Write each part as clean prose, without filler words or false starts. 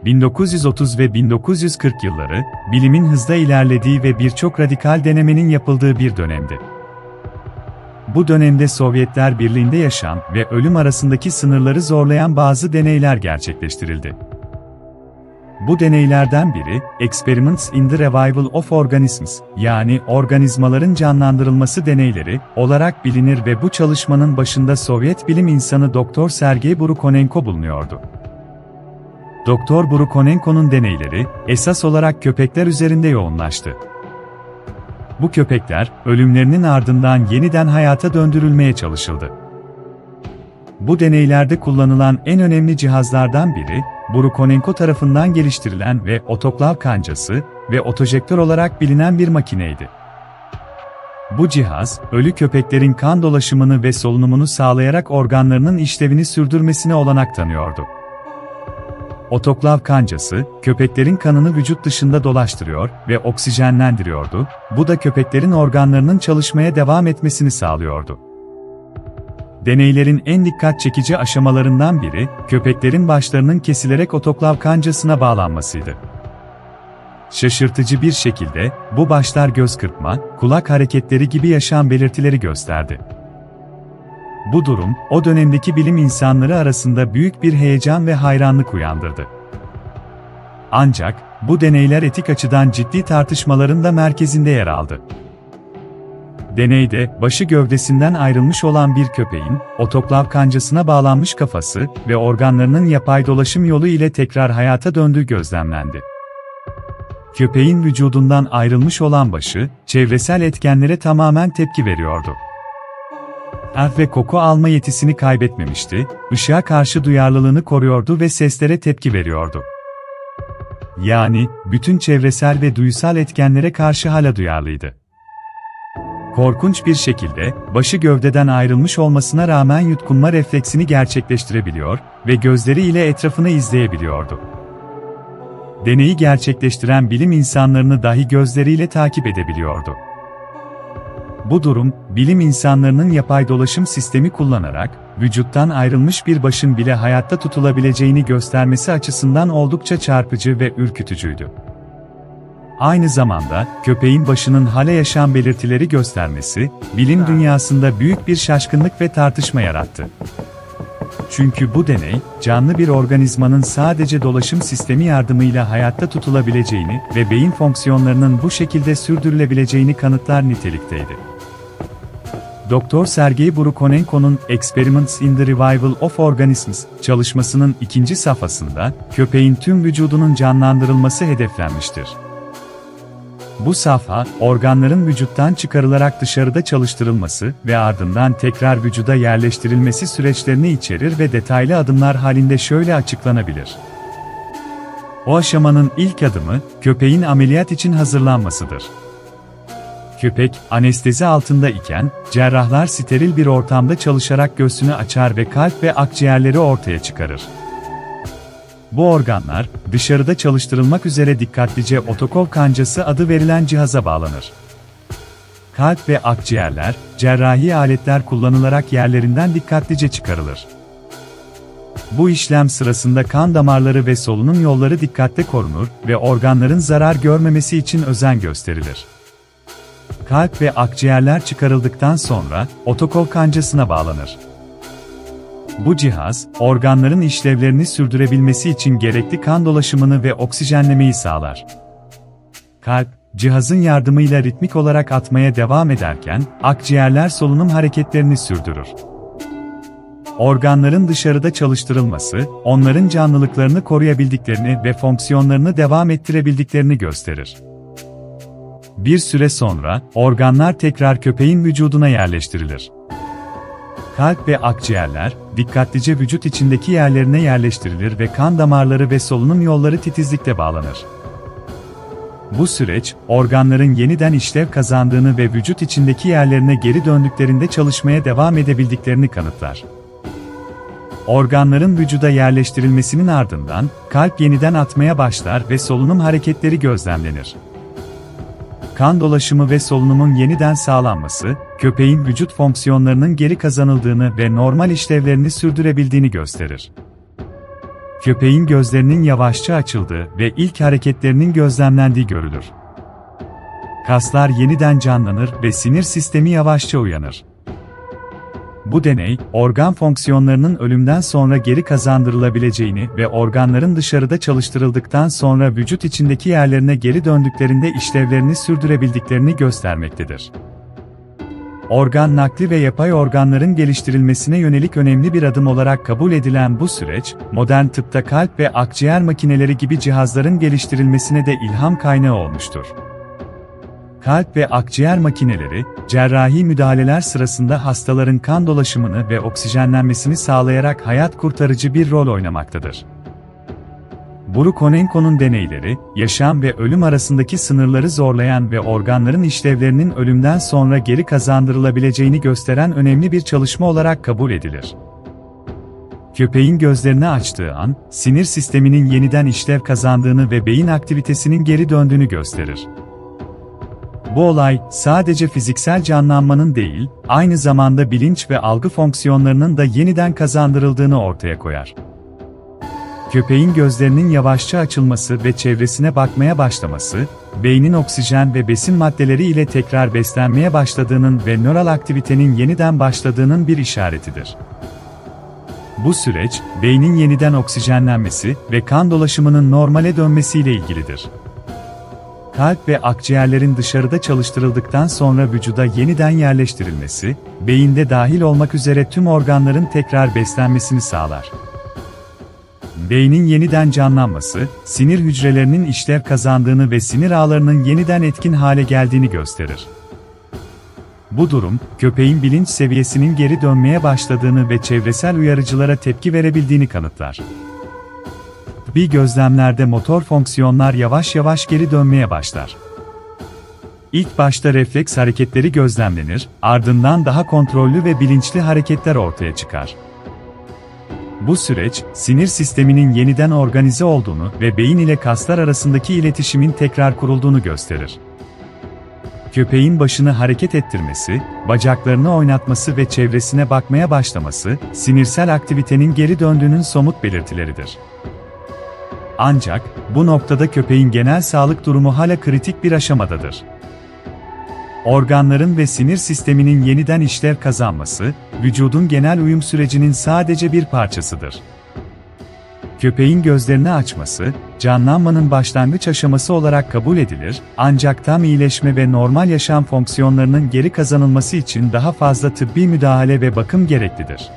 1930 ve 1940 yılları, bilimin hızla ilerlediği ve birçok radikal denemenin yapıldığı bir dönemdi. Bu dönemde Sovyetler Birliği'nde yaşam ve ölüm arasındaki sınırları zorlayan bazı deneyler gerçekleştirildi. Bu deneylerden biri, Experiments in the Revival of Organisms, yani organizmaların canlandırılması deneyleri olarak bilinir ve bu çalışmanın başında Sovyet bilim insanı Dr. Sergey Brukhonenko bulunuyordu. Dr. Brukhonenko'nun deneyleri, esas olarak köpekler üzerinde yoğunlaştı. Bu köpekler, ölümlerinin ardından yeniden hayata döndürülmeye çalışıldı. Bu deneylerde kullanılan en önemli cihazlardan biri, Brukhonenko tarafından geliştirilen ve otoklav kancası ve otojektör olarak bilinen bir makineydi. Bu cihaz, ölü köpeklerin kan dolaşımını ve solunumunu sağlayarak organlarının işlevini sürdürmesine olanak tanıyordu. Otoklav kancası, köpeklerin kanını vücut dışında dolaştırıyor ve oksijenlendiriyordu, bu da köpeklerin organlarının çalışmaya devam etmesini sağlıyordu. Deneylerin en dikkat çekici aşamalarından biri, köpeklerin başlarının kesilerek otoklav kancasına bağlanmasıydı. Şaşırtıcı bir şekilde, bu başlar göz kırpma, kulak hareketleri gibi yaşam belirtileri gösterdi. Bu durum, o dönemdeki bilim insanları arasında büyük bir heyecan ve hayranlık uyandırdı. Ancak, bu deneyler etik açıdan ciddi tartışmaların da merkezinde yer aldı. Deneyde, başı gövdesinden ayrılmış olan bir köpeğin, otoklav kancasına bağlanmış kafası ve organlarının yapay dolaşım yolu ile tekrar hayata döndüğü gözlemlendi. Köpeğin vücudundan ayrılmış olan başı, çevresel etkenlere tamamen tepki veriyordu. Ve koku alma yetisini kaybetmemişti, ışığa karşı duyarlılığını koruyordu ve seslere tepki veriyordu. Yani, bütün çevresel ve duysal etkenlere karşı hala duyarlıydı. Korkunç bir şekilde, başı gövdeden ayrılmış olmasına rağmen yutkunma refleksini gerçekleştirebiliyor ve gözleriyle etrafını izleyebiliyordu. Deneyi gerçekleştiren bilim insanlarını dahi gözleriyle takip edebiliyordu. Bu durum, bilim insanlarının yapay dolaşım sistemi kullanarak, vücuttan ayrılmış bir başın bile hayatta tutulabileceğini göstermesi açısından oldukça çarpıcı ve ürkütücüydü. Aynı zamanda, köpeğin başının hala yaşam belirtileri göstermesi, bilim dünyasında büyük bir şaşkınlık ve tartışma yarattı. Çünkü bu deney, canlı bir organizmanın sadece dolaşım sistemi yardımıyla hayatta tutulabileceğini ve beyin fonksiyonlarının bu şekilde sürdürülebileceğini kanıtlar nitelikteydi. Dr. Sergey Brukhonenko'nun Experiments in the Revival of Organisms çalışmasının ikinci safhasında, köpeğin tüm vücudunun canlandırılması hedeflenmiştir. Bu safha, organların vücuttan çıkarılarak dışarıda çalıştırılması ve ardından tekrar vücuda yerleştirilmesi süreçlerini içerir ve detaylı adımlar halinde şöyle açıklanabilir. O aşamanın ilk adımı, köpeğin ameliyat için hazırlanmasıdır. Köpek, anestezi altında iken, cerrahlar steril bir ortamda çalışarak göğsünü açar ve kalp ve akciğerleri ortaya çıkarır. Bu organlar, dışarıda çalıştırılmak üzere dikkatlice otokol kancası adı verilen cihaza bağlanır. Kalp ve akciğerler, cerrahi aletler kullanılarak yerlerinden dikkatlice çıkarılır. Bu işlem sırasında kan damarları ve solunum yolları dikkatle korunur ve organların zarar görmemesi için özen gösterilir. Kalp ve akciğerler çıkarıldıktan sonra, otokol kancasına bağlanır. Bu cihaz, organların işlevlerini sürdürebilmesi için gerekli kan dolaşımını ve oksijenlemeyi sağlar. Kalp, cihazın yardımıyla ritmik olarak atmaya devam ederken, akciğerler solunum hareketlerini sürdürür. Organların dışarıda çalıştırılması, onların canlılıklarını koruyabildiklerini ve fonksiyonlarını devam ettirebildiklerini gösterir. Bir süre sonra, organlar tekrar köpeğin vücuduna yerleştirilir. Kalp ve akciğerler, dikkatlice vücut içindeki yerlerine yerleştirilir ve kan damarları ve solunum yolları titizlikle bağlanır. Bu süreç, organların yeniden işlev kazandığını ve vücut içindeki yerlerine geri döndüklerinde çalışmaya devam edebildiklerini kanıtlar. Organların vücuda yerleştirilmesinin ardından, kalp yeniden atmaya başlar ve solunum hareketleri gözlemlenir. Kan dolaşımı ve solunumun yeniden sağlanması, köpeğin vücut fonksiyonlarının geri kazanıldığını ve normal işlevlerini sürdürebildiğini gösterir. Köpeğin gözlerinin yavaşça açıldığı ve ilk hareketlerinin gözlemlendiği görülür. Kaslar yeniden canlanır ve sinir sistemi yavaşça uyanır. Bu deney, organ fonksiyonlarının ölümden sonra geri kazandırılabileceğini ve organların dışarıda çalıştırıldıktan sonra vücut içindeki yerlerine geri döndüklerinde işlevlerini sürdürebildiklerini göstermektedir. Organ nakli ve yapay organların geliştirilmesine yönelik önemli bir adım olarak kabul edilen bu süreç, modern tıpta kalp ve akciğer makineleri gibi cihazların geliştirilmesine de ilham kaynağı olmuştur. Kalp ve akciğer makineleri, cerrahi müdahaleler sırasında hastaların kan dolaşımını ve oksijenlenmesini sağlayarak hayat kurtarıcı bir rol oynamaktadır. Brukhonenko'nun deneyleri, yaşam ve ölüm arasındaki sınırları zorlayan ve organların işlevlerinin ölümden sonra geri kazandırılabileceğini gösteren önemli bir çalışma olarak kabul edilir. Köpeğin gözlerini açtığı an, sinir sisteminin yeniden işlev kazandığını ve beyin aktivitesinin geri döndüğünü gösterir. Bu olay, sadece fiziksel canlanmanın değil, aynı zamanda bilinç ve algı fonksiyonlarının da yeniden kazandırıldığını ortaya koyar. Köpeğin gözlerinin yavaşça açılması ve çevresine bakmaya başlaması, beynin oksijen ve besin maddeleri ile tekrar beslenmeye başladığının ve nöral aktivitenin yeniden başladığının bir işaretidir. Bu süreç, beynin yeniden oksijenlenmesi ve kan dolaşımının normale dönmesiyle ilgilidir. Kalp ve akciğerlerin dışarıda çalıştırıldıktan sonra vücuda yeniden yerleştirilmesi, beyinde dahil olmak üzere tüm organların tekrar beslenmesini sağlar. Beynin yeniden canlanması, sinir hücrelerinin işlev kazandığını ve sinir ağlarının yeniden etkin hale geldiğini gösterir. Bu durum, köpeğin bilinç seviyesinin geri dönmeye başladığını ve çevresel uyarıcılara tepki verebildiğini kanıtlar. Tıbbi gözlemlerde motor fonksiyonlar yavaş yavaş geri dönmeye başlar. İlk başta refleks hareketleri gözlemlenir, ardından daha kontrollü ve bilinçli hareketler ortaya çıkar. Bu süreç, sinir sisteminin yeniden organize olduğunu ve beyin ile kaslar arasındaki iletişimin tekrar kurulduğunu gösterir. Köpeğin başını hareket ettirmesi, bacaklarını oynatması ve çevresine bakmaya başlaması, sinirsel aktivitenin geri döndüğünün somut belirtileridir. Ancak, bu noktada köpeğin genel sağlık durumu hala kritik bir aşamadadır. Organların ve sinir sisteminin yeniden işlev kazanması, vücudun genel uyum sürecinin sadece bir parçasıdır. Köpeğin gözlerini açması, canlanmanın başlangıç aşaması olarak kabul edilir, ancak tam iyileşme ve normal yaşam fonksiyonlarının geri kazanılması için daha fazla tıbbi müdahale ve bakım gereklidir.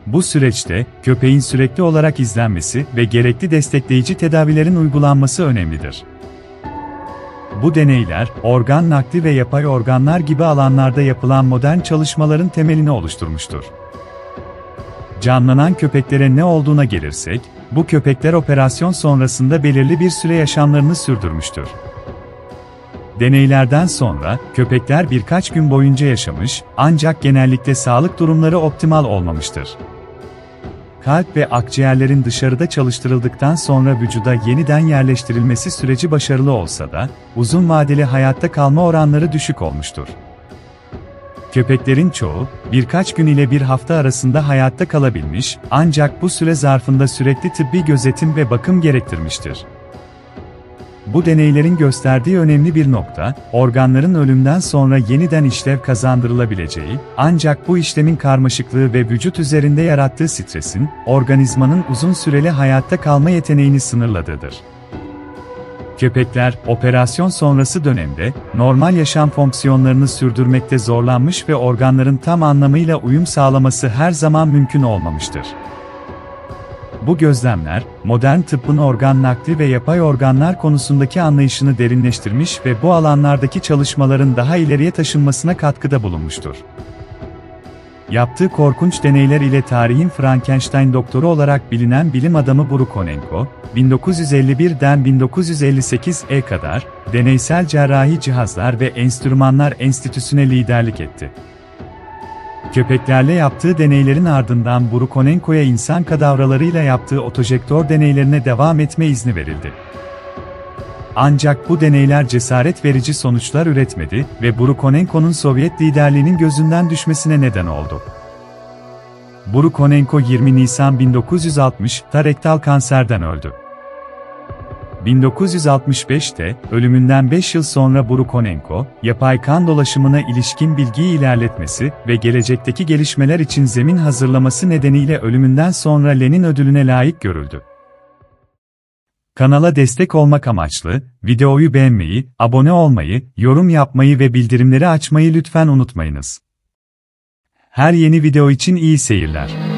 Bu süreçte, köpeğin sürekli olarak izlenmesi ve gerekli destekleyici tedavilerin uygulanması önemlidir. Bu deneyler, organ nakli ve yapay organlar gibi alanlarda yapılan modern çalışmaların temelini oluşturmuştur. Canlanan köpeklere ne olduğuna gelirsek, bu köpekler operasyon sonrasında belirli bir süre yaşamlarını sürdürmüştür. Deneylerden sonra, köpekler birkaç gün boyunca yaşamış, ancak genellikle sağlık durumları optimal olmamıştır. Kalp ve akciğerlerin dışarıda çalıştırıldıktan sonra vücuda yeniden yerleştirilmesi süreci başarılı olsa da, uzun vadeli hayatta kalma oranları düşük olmuştur. Köpeklerin çoğu, birkaç gün ile bir hafta arasında hayatta kalabilmiş, ancak bu süre zarfında sürekli tıbbi gözetim ve bakım gerektirmiştir. Bu deneylerin gösterdiği önemli bir nokta, organların ölümden sonra yeniden işlev kazandırılabileceği, ancak bu işlemin karmaşıklığı ve vücut üzerinde yarattığı stresin, organizmanın uzun süreli hayatta kalma yeteneğini sınırladığıdır. Köpekler, operasyon sonrası dönemde, normal yaşam fonksiyonlarını sürdürmekte zorlanmış ve organların tam anlamıyla uyum sağlaması her zaman mümkün olmamıştır. Bu gözlemler, modern tıbbın organ nakli ve yapay organlar konusundaki anlayışını derinleştirmiş ve bu alanlardaki çalışmaların daha ileriye taşınmasına katkıda bulunmuştur. Yaptığı korkunç deneyler ile tarihin Frankenstein doktoru olarak bilinen bilim adamı Brukhonenko, 1951'den 1958'e kadar, deneysel cerrahi cihazlar ve enstrümanlar enstitüsüne liderlik etti. Köpeklerle yaptığı deneylerin ardından Brukhonenko'ya insan kadavralarıyla yaptığı otojektör deneylerine devam etme izni verildi. Ancak bu deneyler cesaret verici sonuçlar üretmedi ve Brukhonenko'nun Sovyet liderliğinin gözünden düşmesine neden oldu. Burukonenko 20 Nisan 1960'ta rektal kanserden öldü. 1965'te, ölümünden 5 yıl sonra Burukonenko, yapay kan dolaşımına ilişkin bilgiyi ilerletmesi ve gelecekteki gelişmeler için zemin hazırlaması nedeniyle ölümünden sonra Lenin ödülüne layık görüldü. Kanala destek olmak amaçlı, videoyu beğenmeyi, abone olmayı, yorum yapmayı ve bildirimleri açmayı lütfen unutmayınız. Her yeni video için iyi seyirler.